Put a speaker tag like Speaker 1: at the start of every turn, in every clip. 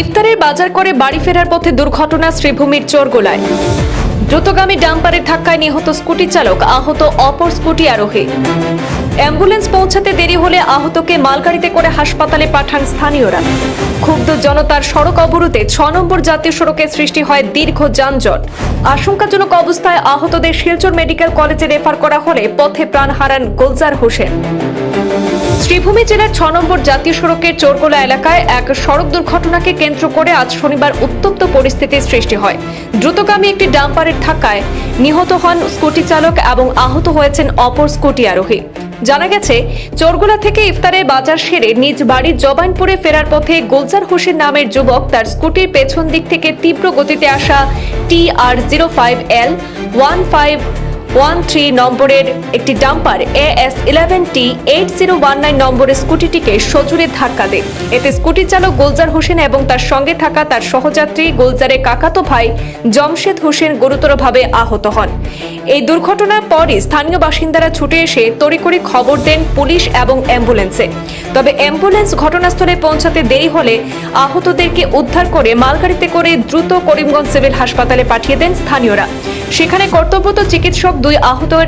Speaker 1: ইফতারের বাজার করে বাড়ি ফেরার পথে দুর্ঘটনা শ্রীভূমির চোরগোলায়। দ্রুতগামী ডাম্পারের ধাক্কায় নিহত স্কুটি চালক, আহত অপর স্কুটি আরোহী। অ্যাম্বুলেন্স পৌঁছাতে দেরি হলে আহতকে মালগাড়িতে করে হাসপাতালে পাঠান স্থানীয়রা। ক্ষুব্ধ জনতার সড়ক অবরোধে ৬ নম্বর জাতীয় সড়কে সৃষ্টি হয় দীর্ঘ যানজট। আশঙ্কাজনক অবস্থায় আহতদের শিলচর মেডিকেল কলেজে রেফার করা হলে পথে প্রাণ হারান গুলজার হোসেন। শ্রীভূমি জেলার ৬ নম্বর জাতীয় সড়কের চোরগোলা এলাকায় এক সড়ক দুর্ঘটনাকে কেন্দ্র করে আজ শনিবার উত্তপ্ত পরিস্থিতির সৃষ্টি হয়। দ্রুতগামী একটি ডাম্পারের ধাক্কায় নিহত হন স্কুটি চালক এবং আহত হয়েছেন অপর স্কুটি আরোহী। জানা গেছে, চোরগোলা থেকে ইফতারের বাজার সেরে নিজ বাড়ি জবাইনপুরে ফেরার পথে গুলজার হোসেন নামের যুবক তার স্কুটির পেছন দিক থেকে তীব্র গতিতে আসা TR05L 1513 নম্বরের একটি ডাম্পার AS11T 8019 নম্বরের স্কুটিটিকে সজোরে ধাক্কা দেয়। এতে স্কুটি চালক গুলজার হোসেন এবং তার সঙ্গে থাকা তার সহযাত্রী গুলজারের কাকাতো ভাই জমশেদ হোসেন গুরুতরভাবে আহত হন। এই দুর্ঘটনার পরই স্থানীয় বাসিন্দারা ছুটে এসে তড়িঘড়ি খবর দেন পুলিশ এবং অ্যাম্বুলেন্সে। তবে অ্যাম্বুলেন্স ঘটনাস্থলে পৌঁছাতে দেরি হলে আহতদেরকে উদ্ধার করে মালগাড়িতে করে দ্রুত করিমগঞ্জ সিভিল হাসপাতালে পাঠিয়ে দেন স্থানীয়রা। সেখানে কর্তব্যরত চিকিৎসক দুই আহতের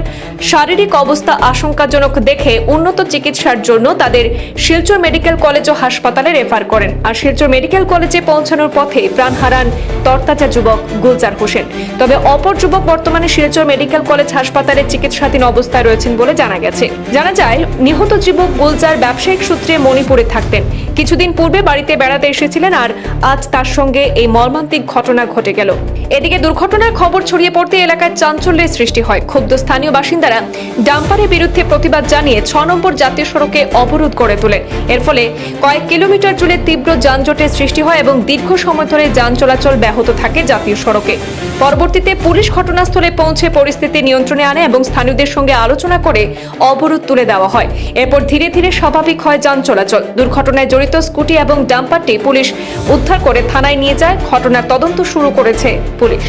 Speaker 1: শারীরিক অবস্থা আশঙ্কাজনক দেখে উন্নত চিকিৎসার জন্য তাদের শিলচর মেডিকেল কলেজ ও হাসপাতালে রেফার করেন। আর শিলচর মেডিকেল কলেজে পৌঁছানোর পথে প্রাণ হারান তরতাজা যুবক গুলজার হোসেন। তবে অপর যুবক বর্তমানে শিলচর মেডিকেল কলেজ হাসপাতালে চিকিৎসাধীন অবস্থায় রয়েছেন বলে জানা গেছে। জানা যায়, নিহত যুবক গুলজার ব্যবসায়িক সূত্রে মণিপুরে থাকতেন। কিছুদিন পূর্বে বাড়িতে বেড়াতে এসেছিলেন আর আজ তার সঙ্গে এই মর্মান্তিক ঘটনা ঘটে গেল। এদিকে দুর্ঘটনার খবর ছড়িয়ে পড়তে এলাকায় চাঞ্চল্যের সৃষ্টি হয়। ক্ষুব্ধ স্থানীয় বাসিন্দারা ডাম্পারের বিরুদ্ধে প্রতিবাদ জানিয়ে ৬ নম্বর জাতীয় সড়কে অবরোধ করে তোলে। এর ফলে কয়েক কিলোমিটার জুড়ে তীব্র যানজটের সৃষ্টি হয় এবং দীর্ঘ সময় ধরে যান চলাচল ব্যাহত থাকে জাতীয় সড়কে। পরবর্তীতে পুলিশ ঘটনাস্থলে পৌঁছে পরিস্থিতি নিয়ন্ত্রণে আনে এবং স্থানীয়দের সঙ্গে আলোচনা করে অবরোধ তুলে দেওয়া হয়। এরপর ধীরে ধীরে স্বাভাবিক হয় যান চলাচল। দুর্ঘটনায় জড়িত স্কুটি এবং ডাম্পারটি পুলিশ উদ্ধার করে থানায় নিয়ে যায়। ঘটনার তদন্ত শুরু করেছে পুলিশ।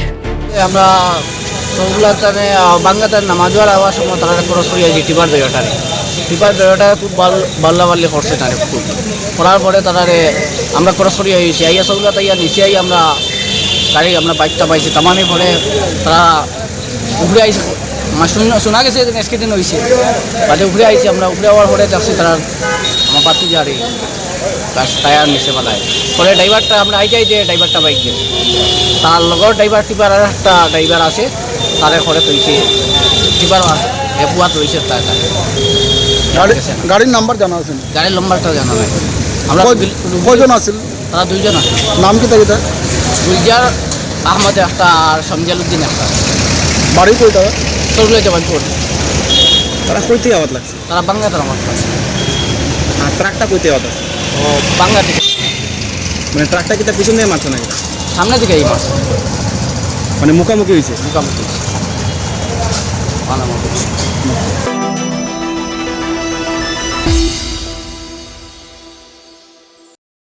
Speaker 2: আমরা সবগুলাতে বাংলাতে নামাজওয়ার আওয়ার সময় তারা ক্রস করে যাচ্ছি টিপার বেরোটা খুব বাল্লাবাল্লি করছে তারে খুব করার পরে তারারে আমরা ক্রস করে যাইছি আইয়া সবগুলাতে ইয়া নিচে আই আমরা গাড়ি আমরা বাইকটা পাইছি তামানি পরে তারা উপরে আইসি শোনা গেছে যে এক্সিডেন্ট হয়েছে বাদে উপরে আইসি আমরা উপরে আওয়ার পরে দেখছি তারা আমার পাতি যারে টায়ার নিচে পালায় পরে ড্রাইভারটা আমরা আইতে ড্রাইভারটা বাইক গেছে তার লগর টিপার আর একটা ড্রাইভার আছে তারে ঘরে তৈছে টিপার এপুয়াত রয়েছে তার
Speaker 3: গাড়ির নাম্বার জানা আছে?
Speaker 2: গাড়ির নম্বরটা জানা নাই। আমরা
Speaker 3: কয়জন আছিল?
Speaker 2: তারা দুইজন আছে।
Speaker 3: নাম কি তাই?
Speaker 2: গুলজার আহমদ একটা আর সমজাল উদ্দিন একটা।
Speaker 3: বাড়ি কই তারা?
Speaker 2: চলগুলো জবানপুর।
Speaker 3: তারা কই থেকে আওয়াজ লাগছে?
Speaker 2: তারা বাংলা তারা আমার কাছে।
Speaker 3: আর ট্রাকটা কই থেকে আওয়াজ আছে?
Speaker 2: ও বাংলা থেকে।
Speaker 3: মানে ট্রাকটা কি তার পিছন দিয়ে মারছে নাকি?
Speaker 2: সামনে দিকে এই মাছ
Speaker 3: মানে মুখামুখি হয়েছে?
Speaker 2: মুখামুখি।